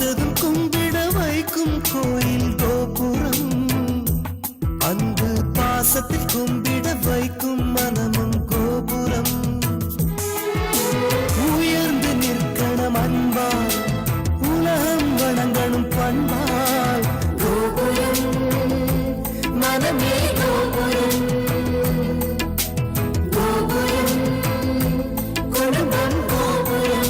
பார்த்ததும் கும்பிட வைக்கும் கோயில் கோபுரம், அன்பு பாசத்தில் கும்பிட வைக்கும் மனமும் கோபுரம். உயர்ந்து நிற்கணும் அன்பால், உலகம் வணங்கணும் பண்பால். கோபுரம் மனமே கோபுரம், கோபுரம் குடும்பம் கோபுரம்.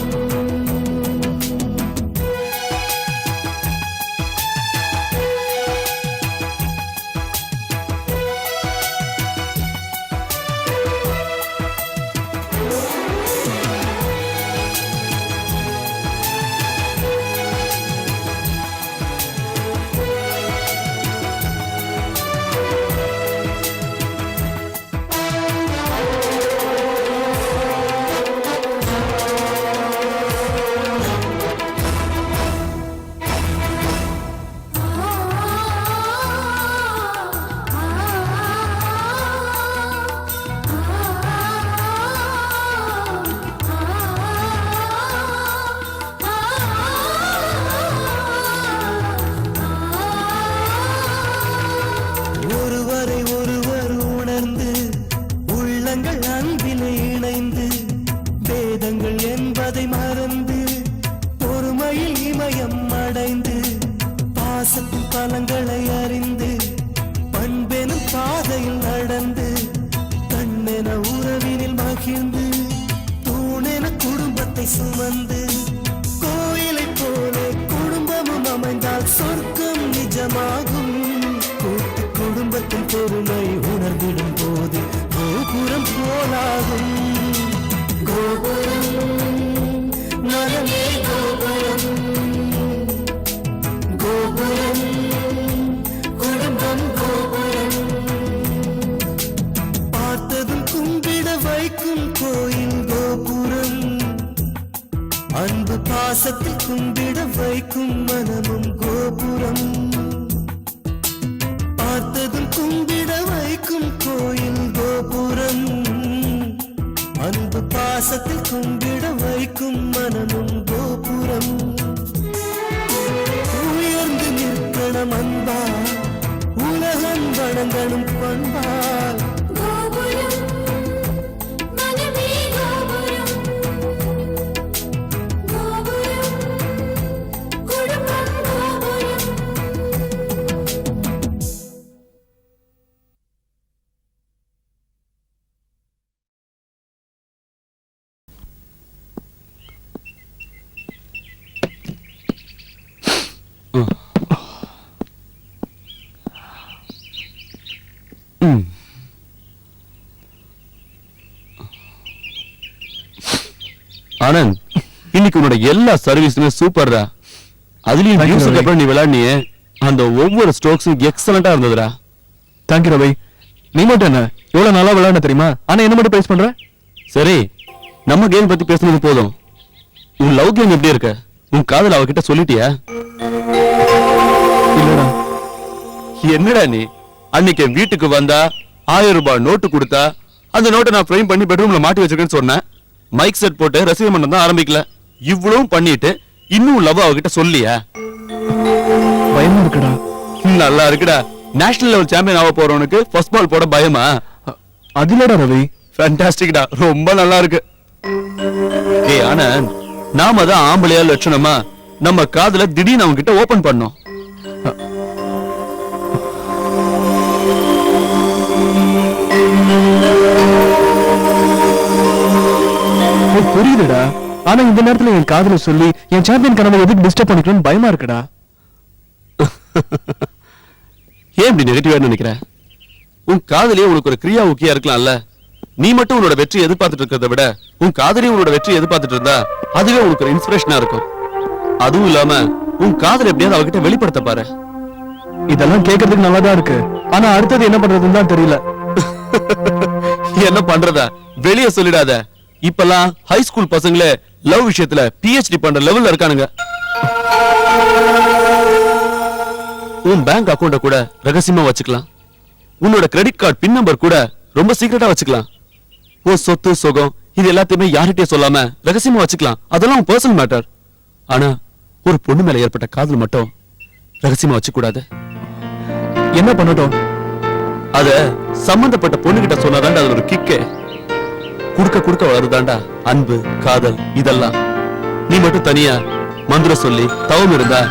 ஒருவரை ஒருவர் உணர்ந்து உள்ளங்கள் அன்பில் இணைந்து, வேதங்கள் என்பதை மறந்து பொறுமையில் இமயம் அடைந்து, பாசத்தின் பலங்களை அறிந்து பண்பெனும் பாதையில் நடந்து, கண்ணென உறவினில் மகிழ்ந்து தூணென குடும்பத்தை சுமந்து, கோயிலை போலே குடும்பமும் அமைந்தால் சொர்க்கம் நிஜமாகும். கூட்டு குடும்பத்தின் பொறுமை உணர்ந்திடும் போது கோபுரம் போலாகும். கோபுரம் மனமே கோபுரம், கோபுரம் குடும்பம் கோபுரம். பார்த்ததும் கும்பிட வைக்கும் கோயில் கோபுரம், அன்பு பாசத்தில் கும்பிட வைக்கும் மனமும் கோபுரம். பார்த்ததும் கும்பிட வைக்கும் கோயில் கோபுரம், அன்பு பாசத்தில் கும்பிட வைக்கும் மனமும் கோபுரம். உயர்ந்து நிற்கணும் அன்பால், உலகம் வணங்கணும் பண்பால். ஆனந்த், இன்னைக்கு உன்னோட எல்லா சர்வீஸுமே சூப்பர்ரா. அதுலயும் நியூஸுக்கு அப்புறம் நீ விளையாடினியே, அந்த ஒவ்வொரு ஸ்ட்ரோக்ஸும் எக்ஸலண்டா இருந்ததுடா. தேங்க்யூ ரவி. நீ மட்டும் என்ன எவ்வளவு நல்லா விளையாட தெரியுமா? ஆனா என்ன மட்டும் பிரைஸ் பண்ற? சரி, நம்ம கேம் பத்தி பேசுனது போதும். உன் லவ் கேம் எப்படி இருக்க? உன் காதல் அவகிட்ட சொல்லிட்டியா? இல்லடா. என்னடா நீ அன்னைக்கு வீட்டுக்கு வந்தா 1000 ரூபாய் நோட்டு கொடுத்தா, அந்த நோட்டை நான் ஃப்ரேம் பண்ணி பெட்ரூம்ல மாட்டி வச்சிருக்கேன்னு சொன்னேன். மைக் செட் போட்டு ரசிகை மன்றம் தான் ஆரம்பிக்கல. இவ்வளவும் பண்ணிட்டு இன்னும் லவ் அவகிட்ட சொல்லியா? பயமா இருக்குடா. நல்லா இருக்குடா. நேஷனல் லெவல் சாம்பியன் ஆக போறவனுக்கு ஃபர்ஸ்ட் பால் போட பயமா? அதுலடா ரவி. ஃபேண்டாஸ்டிக்டா, ரொம்ப நல்லா இருக்கு. ஏய் ஆனந்த், நாம தான் ஆம்பளையா லட்சணமா நம்ம காதுல திடீர்னு அவங்க கிட்ட ஓபன் பண்ணோம். புரியுதுடா. ஆனா இந்த நேரத்துல என் காதல சொல்லி என் சாம்பியன் கனவை எதுக்கு டிஸ்டர்ப் பண்ணிக்கணும்னு பயமா இருக்குடா. ஏன் இப்படி நெகட்டிவா நினைக்கிற? உன் காதலியே உனக்கு ஒரு கிரியா ஊக்கியா இருக்கலாம்ல. நீ மட்டும் உன்னோட வெற்றி எதிர்பார்த்துட்டு இருக்கிறத விட உன் காதலியே உன்னோட வெற்றி எதிர்பார்த்துட்டு இருந்தா அதுவே உனக்கு ஒரு இன்ஸ்பிரேஷனா இருக்கும். அதுவும் இல்லாம உன் காதல் எப்படியாவது அவகிட்ட வெளிப்படுத்த பாரு. இதெல்லாம் கேட்கறதுக்கு நல்லாதான் இருக்கு. ஆனா அடுத்தது என்ன பண்றதுன்னு தான் தெரியல. என்ன பண்றதா? வெளியே சொல்லிடாத. இப்பெல்லாம் ஹை ஸ்கூல் பசங்களே லவ் விஷயத்துல PhD பண்ற லெவல்ல இருக்கானுங்க. உன் பேங்க் அக்கவுண்ட கூட ரகசியமா வச்சுக்கலாம். உன்னோட கிரெடிட் கார்டு பின் நம்பர் கூட ரொம்ப சீக்கிரட்டா வச்சுக்கலாம். உன் சொத்து சுகம் இது எல்லாத்தையுமே யார்கிட்டயும் சொல்லாம ரகசியமா வச்சுக்கலாம். அதெல்லாம் உன் பர்சனல் மேட்டர். ஆனா ஒரு பொண்ணு மேல ஏற்பட்ட காதல் மட்டும் ரகசியமா வச்சு கூடாது. என்ன பண்ணட்டும்? அத சம்பந்தப்பட்ட பொண்ணுகிட்ட சொன்னாதாண்டா அது ஒரு கிக்கு. குடுக்க வளருதாண்டா அன்பு காதல் இதெல்லாம். நீ மட்டும் தனியா மந்திரம் சொல்லி தவம் இருந்தா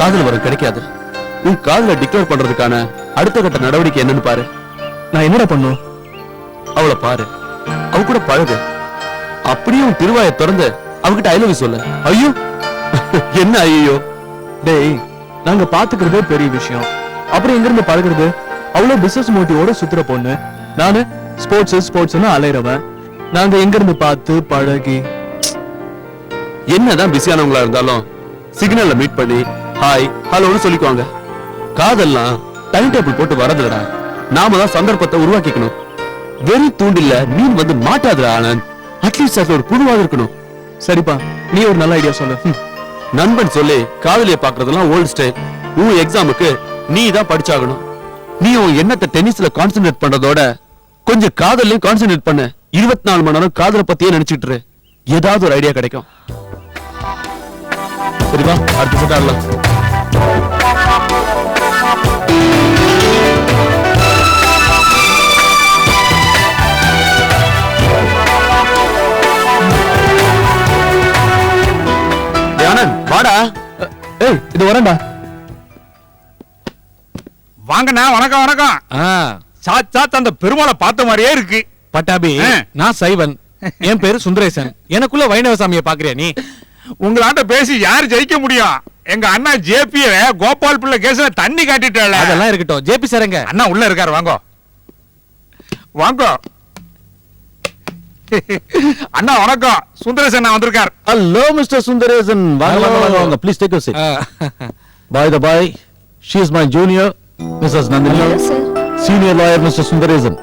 காதல் வரம் கிடைக்காது. உன் காதலை டிக்ளேர் பண்றதுக்கான அடுத்த கட்ட நடவடிக்கை என்னன்னு பாரு. நான் என்னடா பண்ணும்? அவளை பாரு, அவ கூட பழகு. அப்படியே உன் திருவாயை திறந்து அவகிட்ட ஐ லவ் யூ சொல்லு. ஐயோ என்ன ஐயோ? டேய், நாங்க பாத்துக்கிறதே பெரிய விஷயம். அப்புறம் எங்க இருந்து பழகுறது? அவ்வளவு பிசினஸ் மோட்டிவோட சுத்துற பொண்ணு, நானு ஸ்போர்ட்ஸ்னு அலையிறவன். நாங்க எங்க இருந்து பார்த்து பழகி? என்னதான் பிஸியானவங்களா இருந்தாலும் சிக்னல்ல மீட் பண்ணி ஹாய் ஹலோன்னு சொல்லிக்குவாங்க. காதல்லாம் டைம் டேபிள் போட்டு வரதுலடா. நாம தான் சந்தர்ப்பத்தை உருவாக்கிக்கணும். வெறி தூண்டில்ல மீன் வந்து மாட்டாதுடா ஆனந்த். அட்லீஸ்ட் அது ஒரு புதுவாக இருக்கணும். சரிப்பா, நீ ஒரு நல்ல ஐடியா சொல்லு. நண்பன் சொல்லி காதலிய பாக்குறதெல்லாம் ஓல்ட் ஸ்டைல். உன் எக்ஸாமுக்கு நீ தான் படிச்சாகணும். நீ உன் எண்ணத்தை டென்னிஸ்ல கான்சென்ட்ரேட் பண்றதோட கொஞ்சம் காதல்லையும் கான்சென்ட்ரேட் பண்ண. 24 மணி நேரம் காதலை பத்தியே நினைச்சிட்டு இரு. ஏதாவது ஒரு ஐடியா கிடைக்கும். சரிவா, அடுத்த செட் ஆடலாம். ஆனந்த் வாடா. ஏய், இது வரேன்டா. வாங்கண்ணா, வணக்கம் வணக்கம். சாத் அந்த பெருமாளை பார்த்த மாதிரியே இருக்கு. பட்டாபி, நான் சைவன், என் பேரு சுந்தரேசன். எனக்குள்ள வைணவசாமியை பாக்குறியா நீ? உங்களாட்ட பேசி யாரு ஜெயிக்க முடியும்? எங்க அண்ணா ஜேபி கோபால் பிள்ளை கேஸ்ல தண்ணி காட்டிட்டால. அதெல்லாம் இருக்கட்டும், ஜேபி சாரங்க அண்ணா உள்ள இருக்காரு, வாங்கோ வாங்கோ. அண்ணா வணக்கம், சுந்தரேசன் அண்ணா வந்திருக்கார். Hello, Mr. Sundaresan. வாங்க. Please take your seat. By the by, she is my junior, Mrs. Nandini. Hello, sir. Senior lawyer, Mr. Sundaresan.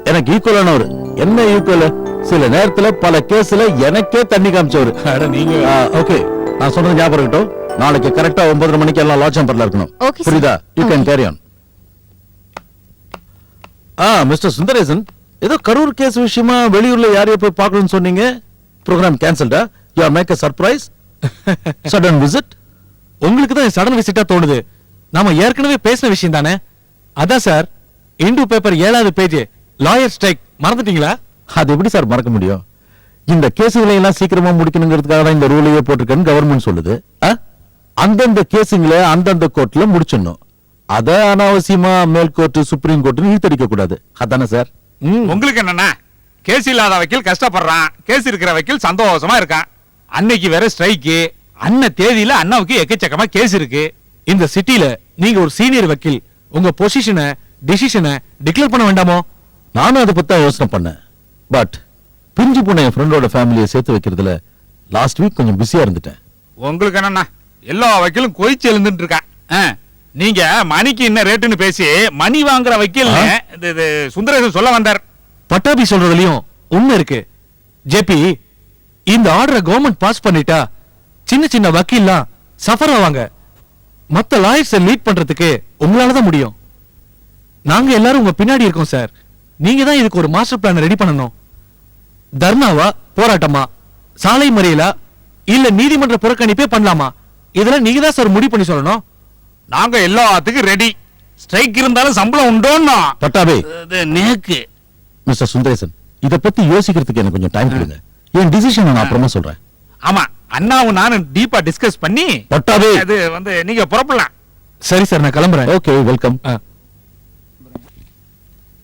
எனக்கு ஈக்குவலானவர். என்ன ஈக்குவல்? சில நேரத்துல பல கேஸ்ல எனக்கே தண்ணி காமிச்சவர். நீங்க ஓகே, நான் சொன்னது ஞாபகம் இருக்கட்டும். நாளைக்கு கரெக்டா 9:30 மணிக்கு எல்லாம் லா சேம்பர்ல இருக்கணும். Okay, sir. புரியுதா? You can Okay. carry on. Mister Sundaresan, ஏதோ கரூர் கேஸ் விஷயமா வெளியூர்ல யாரையோ போய் பார்க்கணும்னு சொன்னீங்க. ப்ரோக்ராம் கேன்சல்டா? You are make a surprise? Sudden visit? உங்களுக்கு தான் சடன் விசிட்டா தோணுது. நாம ஏற்கனவே பேசின விஷயம் தானே. அதான் சார், இந்து பேப்பர் 7வது பேஜ், லாயர் ஸ்ட்ரைக் மறந்துட்டீங்களா? அது எப்படி சார் மறக்க முடியும்? இந்த கேசுகளை எல்லாம் சீக்கிரமா முடிக்கணுங்கிறதுக்காக தான் இந்த ரூலையே போட்டிருக்கேன்னு கவர்மெண்ட் சொல்லுது. அந்தந்த கேசுங்களை அந்தந்த கோர்ட்ல முடிச்சிடணும். அத அனாவசியமா மேல் கோர்ட் சுப்ரீம் கோர்ட் இழுத்தடிக்க கூடாது. அதானே சார்? உங்களுக்கு என்னன்னா, கேஸ் இல்லாத வக்கீல் கஷ்டப்படுறான், கேஸ் இருக்கிற வக்கீல் சந்தோஷமா இருக்கான். அன்னைக்கு வேற ஸ்ட்ரைக்கு. அன்ன தேதியில அண்ணாவுக்கு எக்கச்சக்கமா கேஸ் இருக்கு. இந்த சிட்டில நீங்க ஒரு சீனியர் வக்கீல், உங்க பொசிஷனை டிசிஷனை டிக்ளேர் பண்ண வேண்டாமோ? நானும் அதை பத்தி யோசனை பண்ணேன். பட் பிரிஞ்சு போன என் ஃப்ரெண்டோட ஃபேமிலியை சேர்த்து வைக்கிறதுல லாஸ்ட் வீக் கொஞ்சம் பிஸியா இருந்துட்டேன். உங்களுக்கு என்னன்னா, எல்லா வக்கீலும் கொதிச்சு எழுந்துட்டு இருக்கான். நீங்க மணிக்கு என்ன ரேட்டுன்னு பேசி மணி வாங்குற வக்கீல் சுந்தரேசன் சொல்ல வந்தார். பட்டாபி சொல்றதுலயும் உண்மை இருக்கு. ஜேபி, இந்த ஆர்டரை கவர்மெண்ட் பாஸ் பண்ணிட்டா சின்ன சின்ன வக்கீல்லாம் சஃபர் ஆவாங்க. மத்த லாயர்ஸை லீட் பண்றதுக்கு உங்களால தான் முடியும். நாங்க எல்லாரும் உங்க பின்னாடி இருக்கோம் சார். நீங்க தான் இதுக்கு ஒரு மாஸ்டர் பிளான் ரெடி பண்ணணும். தர்ணாவா, போராட்டமா, சாலை மறியலா, இல்ல நீதிமன்ற புறக்கணிப்பே பண்ணலாமா? இதெல்லாம் நீங்க தான் சார் முடிவு பண்ணி சொல்லணும். நாங்க எல்லாத்துக்கும் ரெடி. ஸ்ட்ரைக் இருந்தாலும் சம்பளம் உண்டோன்னா பட்டாபே, நேக்கு. மிஸ்டர் சுந்தரேசன், இத பத்தி யோசிக்கிறதுக்கு எனக்கு கொஞ்சம் டைம் கொடுங்க. என் டிசிஷன் நான் அப்புறமா சொல்றேன். ஆமா, அண்ணாவும் நானும் டீப்பா டிஸ்கஸ் பண்ணி பட்டாபே, அது நீங்க புறப்படலாம். சரி சார், நான் கிளம்புறேன். Okay, welcome.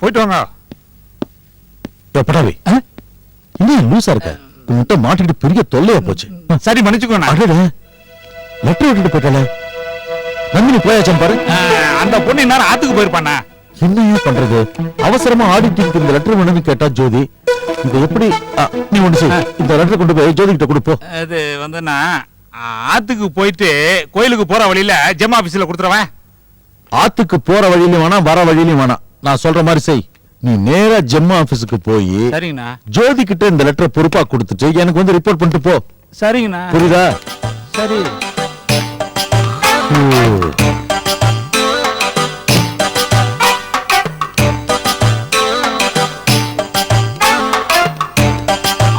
போயிட்டு வாங்க. பட்டாபே, இன்னும் லூசா இருக்க? உன்கிட்ட மாட்டிட்டு பெரிய தொல்லையா போச்சு. சரி, மன்னிச்சுக்கோண்ணா. லெட்டர் விட்டுட்டு போயிட்டால. நந்தினி போயாச்சும் பாரு. அந்த பொண்ணு நேரம் ஆத்துக்கு போயிருப்பாண்ணா. என்ன பண்றது? அவசரமா ஆடிட்டிங்க்கு இந்த லெட்டர் வேணும்னு கேட்டா ஜோதி, இது எப்படி? நீ ஒண்ணு செய், இந்த லெட்டர் கொண்டு போய் ஜோதி கிட்ட கொடுப்போ. அது நான் ஆத்துக்கு போயிட்டு கோயிலுக்கு போற வழியில ஜெம் ஆபீஸ்ல கொடுத்துறவன். ஆத்துக்கு போற வழியிலும் வேணாம், வர வழியிலும் வேணாம். நான் சொல்ற மாதிரி செய். நீ நேரா ஜெம் ஆபீஸுக்கு போய் சரிங்கண்ணா. ஜோதி கிட்ட இந்த லெட்டரை பொறுப்பா கொடுத்துட்டு எனக்கு வந்து ரிப்போர்ட் பண்ணிட்டு போ. சரிங்கண்ணா. புரியுதா? சரி.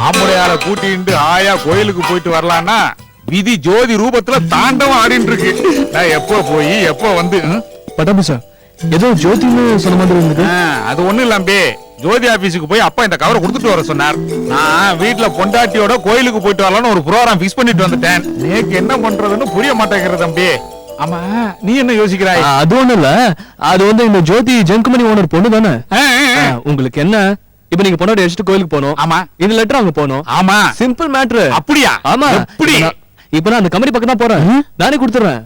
ஆம்படையார கூட்டிட்டு ஆயா கோயிலுக்கு போயிட்டு வரலான்னா விதி ஜோதி ரூபத்துல தாண்டவம் ஆடிட்டு இருக்கு. நான் எப்போ போய் எப்போ வந்து பட்டாபி சார் ஏதோ ஜோதின்னு சொன்ன மாதிரி இருந்தது. அது ஒண்ணு இல்லாம்பே, ஜோதி ஆபீஸுக்கு போய் அப்பா இந்த கவரை கொடுத்துட்டு வர சொன்னார். நான் வீட்டுல பொண்டாட்டியோட கோயிலுக்கு போயிட்டு வரலாம்னு ஒரு ப்ரோகிராம் ஃபிக்ஸ் பண்ணிட்டு வந்துட்டேன். நேக்கு என்ன பண்றதுன்னு புரிய மாட்டேங்கிறது தம்பி. ஆமா, நீ என்ன யோசிக்கிறாய்? அது ஒண்ணும் இல்ல, அது வந்து இந்த ஜோதி ஜென்குமணி ஓனர் பொண்ணு தானே. உங்களுக்கு என்ன, இப்ப நீங்க பொண்ணோட எடுத்துட்டு கோயிலுக்கு போகணும். ஆமா. இந்த லெட்டர் அங்க போகணும். ஆமா. Simple matter. அப்படியா? ஆமா. எப்படி? இப்ப நான் அந்த கம்பெனி பக்கம் தான் போறேன். நானே கொடுத்துறேன்.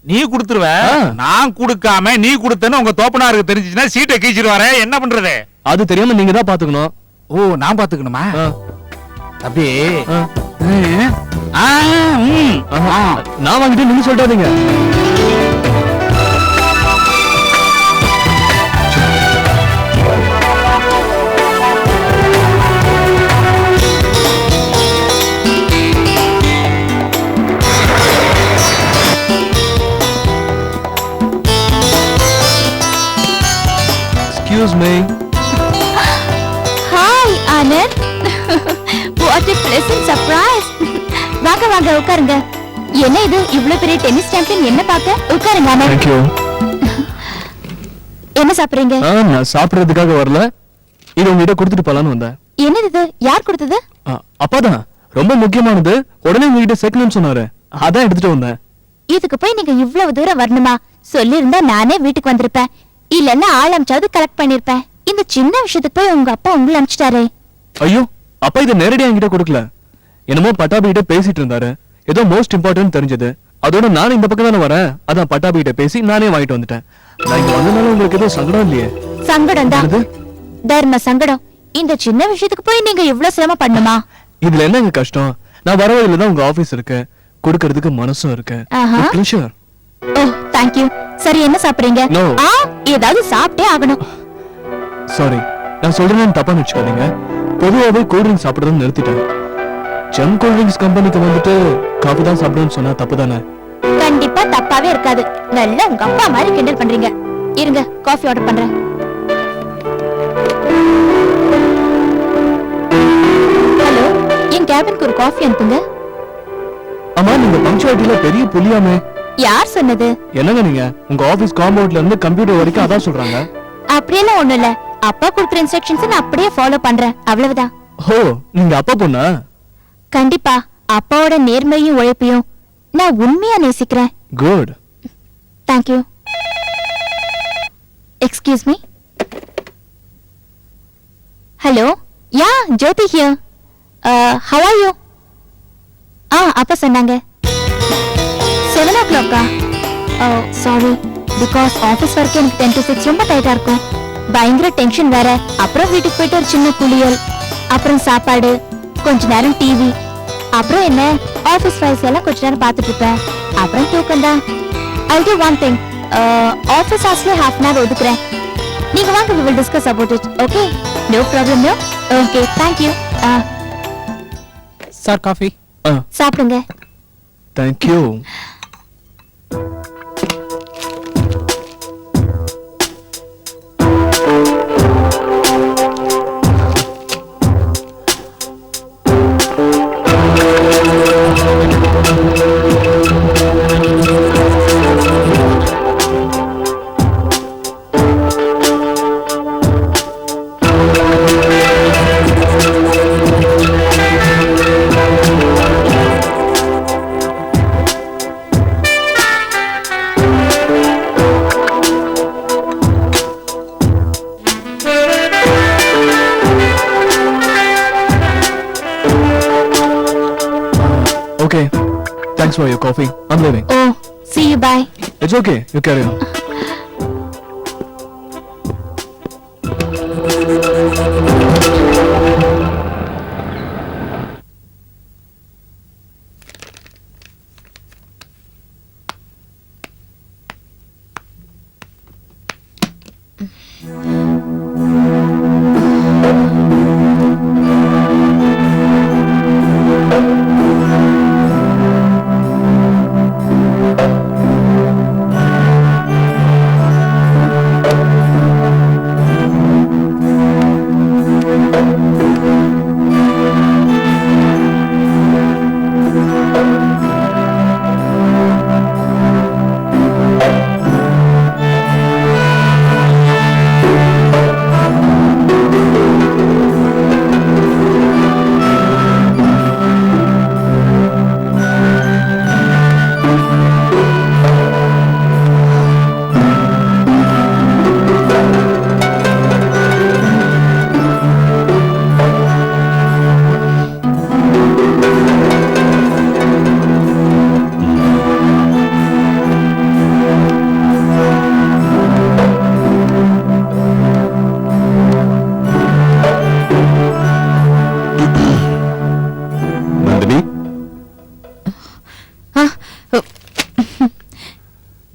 நீ குடுத்துருவ? நான் குடுக்காம நீ குடுத்தேன்னு உங்க தோப்பனாருக்கு தெரிஞ்சுச்சுன்னா சீட்டை கீச்சிருவாரு. என்ன பண்றது? அது தெரியாம நீங்க தான் பாத்துக்கணும். ஓ, நான் பாத்துக்கணுமா? தம்பி, நான் வாங்கிட்டு நீங்க சொல்றாதீங்க. Excuse me. Hi, Anand. What a pleasant surprise. வாங்க வாங்க உட்காருங்க. என்ன இது இவ்ளோ பெரிய டென்னிஸ் சாம்பியன் என்ன பார்க்க? உட்காருங்க ஆனந்த். Thank you. என்ன சாப்பிடுறீங்க? நான் சாப்பிடுறதுக்காக வரல. இது உங்ககிட்ட கொடுத்துட்டு போலான்னு வந்தேன். என்னது இது? யார் கொடுத்தது? அப்பாதான். ரொம்ப முக்கியமானது. உடனே உங்ககிட்ட சேர்க்கணும்னு சொன்னாரு. அதான் எடுத்துட்டு வந்தேன். இதுக்கு போய் நீங்க இவ்வளவு தூரம் வரணுமா? சொல்லிருந்தா நானே வீட்டுக்கு வந்திருப்பேன். இல்லன்னா ஆள் அனுப்பிச்சாவது கலெக்ட் பண்ணிருப்பேன். இந்த சின்ன விஷயத்துக்கு போய் உங்க அப்பா உங்களை அனுப்பிச்சிட்டாரே. ஐயோ, அப்பா இதை நேரடியா என்கிட்ட கொடுக்கல. என்னமோ பட்டாபி கிட்ட பேசிட்டு இருந்தாரு. ஏதோ மோஸ்ட் இம்பார்ட்டன்ட் தெரிஞ்சது. அதோட நானும் இந்த பக்கம் தானே வரேன். அதான் பட்டாபி கிட்ட பேசி நானே வாங்கிட்டு வந்துட்டேன். நான் இங்க வந்தனால உங்களுக்கு ஏதோ சங்கடம் இல்லையே? சங்கடம் தான், தர்ம சங்கடம். இந்த சின்ன விஷயத்துக்கு போய் நீங்க இவ்வளவு சிரமம் பண்ணுமா? இதுல என்னங்க கஷ்டம்? நான் வர வழியில தான் உங்க ஆபீஸ் இருக்கு. கொடுக்கறதுக்கு மனசும் இருக்கு. ப்ளஷர். ஓ, தேங்க் யூ. சரி, என்ன சாப்பிடுறீங்க? No. ஏதாவது சாப்பிட்டே ஆகணும். சாரி, நான் சொல்றேன்னு தப்பா நினைச்சுக்காதீங்க. பொதுவாவே கூல் ட்ரிங்க்ஸ் சாப்பிடுறதுன்னு நிறுத்திட்டேன். ஜெம் கூல் ட்ரிங்க்ஸ் கம்பெனிக்கு வந்துட்டு காபி தான் சாப்பிடுன்னு சொன்னா தப்பு தானே? கண்டிப்பா தப்பாவே இருக்காது. நல்லா உங்க அப்பா மாதிரி கிண்டல் பண்றீங்க. இருங்க, காஃபி ஆர்டர் பண்றேன். ஹலோ, என் கேபினுக்கு ஒரு காஃபி அனுப்புங்க. ஆமா, நீங்க பங்க்சுவாலிட்டில பெரிய புலியாமே. யார் சொன்னது? என்னங்க நீங்க உங்க ஆபீஸ் காம்பவுண்ட்ல இருந்து கம்ப்யூட்டர் வரைக்கும் அதான் சொல்றாங்க. அப்படியெல்லாம் ஒண்ணும் இல்ல. அப்பா கொடுக்குற இன்ஸ்ட்ரக்ஷன்ஸ் நான் அப்படியே ஃபாலோ பண்றேன், அவ்வளவுதான். ஓ, நீங்க அப்பா பொண்ணா? கண்டிப்பா. அப்பாவோட நேர்மையும் உழைப்பையும் நான் உண்மையா நேசிக்கிறேன். Good. Thank you. Excuse me. Hello, yeah Jyothi here. How are you? அப்பா சொன்னாங்க 7 o'clock. Sorry, because office work எனக்கு 10 to 6 ரொம்ப டைட்டா இருக்கும். பயங்கர டென்ஷன் வேற. அப்புறம் வீட்டுக்கு போயிட்டு ஒரு சின்ன குளியல், அப்புறம் சாப்பாடு, கொஞ்ச நேரம் டிவி, அப்புறம் என்ன ஆஃபீஸ் ஃபைல்ஸ் எல்லாம் கொஞ்ச நேரம் பார்த்துட்டு இருப்பேன். அப்புறம் தூக்கம் தான். I'll do one thing. Office ஹாஸ்ல half an hour ஒதுக்குறேன். நீங்க வாங்க, we will discuss about it. Okay? No problem, no? Okay, thank you. Sir coffee. சாப்பிடுங்க. Thank you. Okay, thanks for your coffee. I'm leaving. Oh, see you, bye. It's okay, you carry on.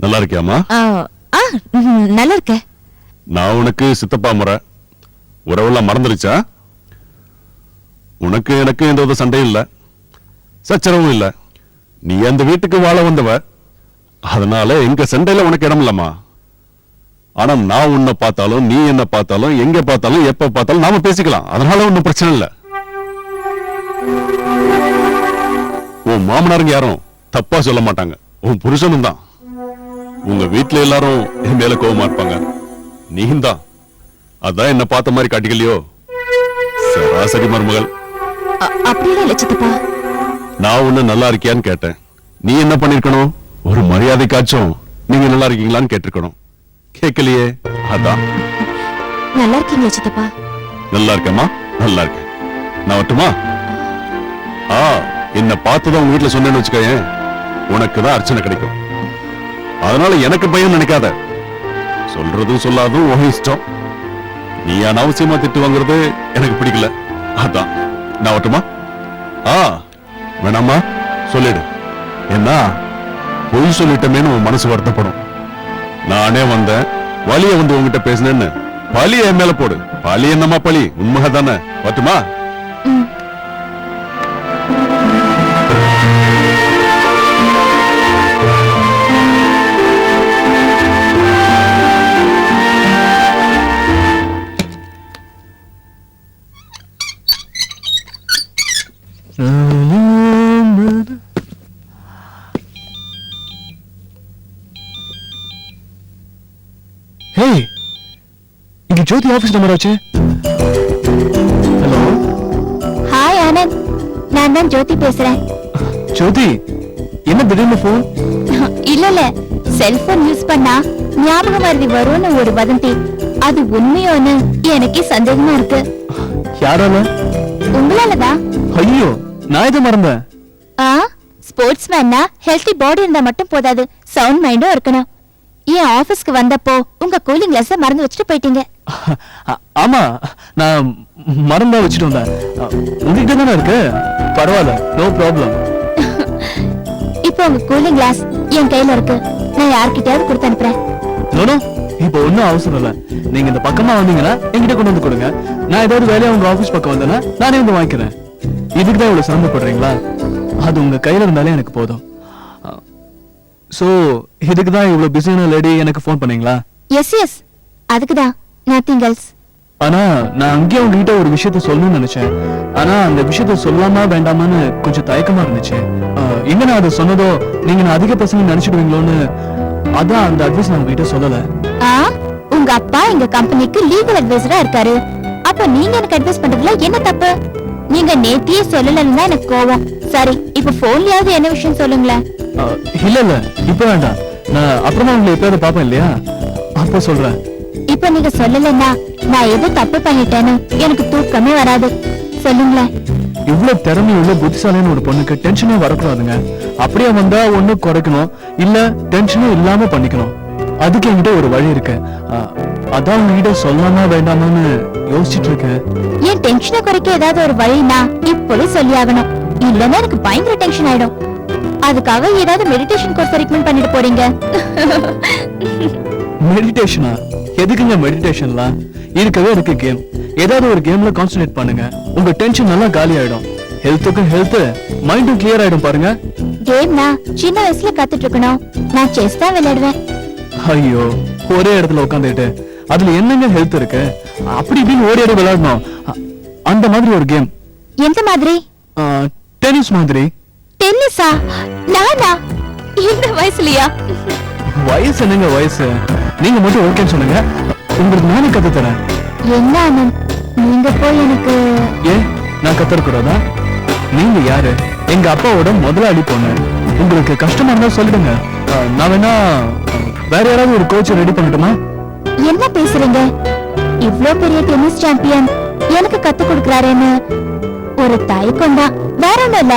நல்லா இருக்கியாமா? நல்லா இருக்க. நான் உனக்கு சித்தப்பா முறை உறவெல்லாம் மறந்துருச்சா? உனக்கு எனக்கு எந்த வித சண்டையும் இல்ல, சச்சரவும் இல்ல. நீ அந்த வீட்டுக்கு வாழ வந்தவ, அதனால எங்க சண்டையில உனக்கு இடம் இல்லம்மா. ஆனா நான் உன்னை பார்த்தாலும் நீ என்ன பார்த்தாலும் எங்க பார்த்தாலும் எப்ப பார்த்தாலும் நாம பேசிக்கலாம். அதனால ஒன்னும் பிரச்சனை இல்ல. உன் மாமனாருங்க யாரும் தப்பா சொல்ல மாட்டாங்க, உன் புருஷனும் தான். உங்க வீட்டுல எல்லாரும் என் மேல கோவமா இருப்பாங்க, நீயும் தான். அதான் என்ன பார்த்த மாதிரி காட்டிக்கலையோ. சராசரி மருமகள். அப்படியே லட்சத்தப்பா. நான் உன்ன நல்லா இருக்கியான்னு கேட்டேன். நீ என்ன பண்ணிருக்கணும்? ஒரு மரியாதைக்காச்சும் நீங்க நல்லா இருக்கீங்களான்னு கேட்டிருக்கணும். கேட்கலையே. அதான். நல்லா இருக்கீங்க லட்சத்தப்பா. நல்லா இருக்கேம்மா, நல்லா இருக்கேன். நான் வரட்டுமா? என்ன பார்த்ததும் உங்க வீட்டுல சொன்னேன்னு வச்சுக்கேன், உனக்கு தான் அர்ச்சனை கிடைக்கும். அதனால எனக்கு பயம் நினைக்காத. சொல்றதும் சொல்லாதும் உன் இஷ்டம். நீ அனாவசியமா திட்டு வாங்குறது எனக்கு பிடிக்கல. அதான். நான் வரட்டுமா? வேணாமா? சொல்லிடு. என்ன பொய் சொல்லிட்டமேன்னு உன் மனசு வருத்தப்படும். நானே வந்தேன், வலிய வந்து உங்ககிட்ட பேசினேன்னு பழி என் மேல போடு. பழி என்னமா பழி? உண்மை தானே? வரட்டுமா? ஹேய், இது ஜோதி ஆபீஸ் நம்பர் ஆச்சு. ஹலோ. ஹாய் ஆனந்த், நான் தான் ஜோதி பேசுறேன். ஜோதி, என்ன திடீர்னு போன்? இல்ல செல்போன் யூஸ் பண்ணா ஞாபக மறதி வரும்னு ஒரு வதந்தி. அது உண்மையோன்னு எனக்கே சந்தேகமா இருக்கு. யாரால? உங்களாலதான். ஐயோ, நான் இதை மறந்தேன். ஸ்போர்ட்ஸ் மேன்னா ஹெல்த்தி பாடி இருந்தா மட்டும் போதாது, சவுண்ட் மைண்டும் இருக்கணும். ஏன் ஆபீஸ்க்கு வந்தப்போ உங்க கூலிங் கிளாஸ் மறந்து வச்சுட்டு போயிட்டீங்க. ஆமா, நான் மறந்தா வச்சுட்டு வந்தேன். உங்ககிட்ட தானே இருக்கு, பரவாயில்ல, நோ ப்ராப்ளம். இப்போ உங்க கூலிங் கிளாஸ் என் கையில இருக்கு, நான் யார்கிட்டயாவது கொடுத்து அனுப்புறேன். நோ, இப்போ ஒன்னும் அவசரம் இல்ல. நீங்க இந்த பக்கமா வந்தீங்கன்னா என்கிட்ட கொண்டு வந்து கொடுங்க. நான் ஏதாவது வேலையா உங்க ஆபீஸ் பக்கம் வந்தேன்னா நானே வந்து வாங்கிக்கிறேன். இதுக்கு தான் இவ்வளவு சிரமப்படுறீங்களா? அது உங்க கையில இருந்தாலே எனக்கு போதும். சோ இதுக்கு தான் இவ்வளவு பிஸியான லேடி எனக்கு ஃபோன் பண்ணீங்களா? எஸ், அதுக்குதான், நத்திங் எல்ஸ். ஆனா நான் அங்கேயே உங்ககிட்ட ஒரு விஷயத்த சொல்லணும்னு நினைச்சேன். ஆனா அந்த விஷயத்த சொல்லாமா வேண்டாமான்னு கொஞ்சம் தயக்கமா இருந்துச்சு. எங்க நான் அதை சொன்னதோ நீங்க நான் அதிக பசங்க நினைச்சிடுவீங்களோன்னு, அதான் அந்த அட்வைஸ் நான் உங்ககிட்ட சொல்லல. உங்க அப்பா எங்க கம்பெனிக்கு லீகல் அட்வைசரா இருக்காரு. அப்ப நீங்க எனக்கு அட்வைஸ் பண்றதுல என்ன தப்பு? நீங்க நேத்தியே சொல்லலன்னு தான் எனக்கு கோவம். சரி, இப்ப போன்லயாவது என்ன விஷயம் சொல்லுங்களேன். இல்ல இப்ப வேண்டாம், நான் அப்புறமா உங்களை எப்பயாவது பாப்பேன் இல்லையா, அப்ப சொல்றேன். இப்ப நீங்க சொல்லலன்னா நான் எது தப்பு பண்ணிட்டேன்னு எனக்கு தூக்கமே வராது. சொல்லுங்களேன். இவ்வளவு திறமை உள்ள புத்திசாலியான ஒரு பொண்ணுக்கு டென்ஷனே வரக்கூடாதுங்க. அப்படியே வந்தா ஒண்ணு குறைக்கணும், இல்ல டென்ஷனும் இல்லாம பண்ணிக்கணும். அதுக்கு என்கிட்ட ஒரு வழி இருக்கு. அதான் உங்ககிட்ட சொல்லாமா வேண்டாமான்னு யோசிச்சுட்டு இருக்கேன். என் டென்ஷனை குறைக்க ஏதாவது ஒரு வழினா இப்போவே சொல்லி ஆகணும், இல்லன்னா எனக்கு பயங்கர டென்ஷன் ஆயிடும். அதுக்காக ஏதாவது மெடிடேஷன் கோர்ஸ் ரெக்கமெண்ட் பண்ணிட்டு போறீங்க. மெடிடேஷனா? எதுக்குங்க மெடிடேஷன்லாம்? இருக்கவே இருக்கு கேம். ஏதாவது ஒரு கேம்ல கான்சென்ட்ரேட் பண்ணுங்க, உங்க டென்ஷன் நல்லா காலி ஆயிடும். ஹெல்த்துக்கும் ஹெல்த், மைண்டும் கிளியர் ஆயிடும் பாருங்க. கேம்னா சின்ன வயசுல கத்துட்டு இருக்கணும். நான் செஸ் தான் விளையாடுவேன். ஐயோ, ஒரே இடத்துல உட்காந்துட்டு அதுல என்னங்க ஹெல்த் இருக்கு? அப்படி இப்படின்னு ஓடி ஓடி விளையாடணும். அந்த மாதிரி ஒரு கேம். எந்த மாதிரி? டென்னிஸ் மாதிரி. டென்னிஸா? நானா? இந்த வயசுலயா? வயசு என்னங்க வயசு? நீங்க மட்டும் ஓகேன்னு சொல்லுங்க, உங்களுக்கு நானே கத்து தரேன். என்ன ஆனந்த், நீங்க போய் எனக்கு. ஏன் நான் கத்துறக்கூடாதா? நீங்க யாரு? எங்க அப்பாவோட முதலாளி பொண்ணு. உங்களுக்கு கஷ்டமா இருந்தா சொல்லிடுங்க, நான் வேணா வேற யாராவது ஒரு கோச் ரெடி பண்ணட்டுமா? என்ன பேசுறீங்க? இவ்ளோ பெரிய டென்னிஸ் சாம்பியன் எனக்கு கத்து கொடுக்கறாரேன்னு ஒரு தயக்கம் தான், வேற ஒண்ணும் இல்ல.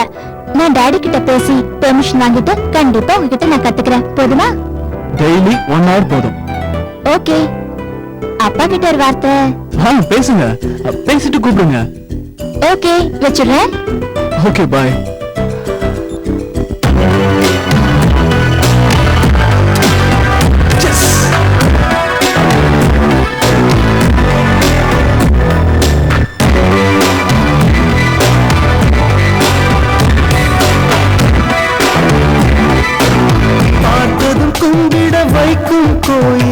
நான் டாடி கிட்ட பேசி பெர்மிஷன் வாங்கிட்டு கண்டிப்பா உங்ககிட்ட நான் கத்துக்கிறேன். போதுமா? டெய்லி 1 hour போதும். ஓகே. அப்பா கிட்ட ஒரு வார்த்தை. பேசுங்க, பேசிட்டு கூப்பிடுங்க. ஓகே, வச்சிடுறேன். ஓகே, பாய். கோயில்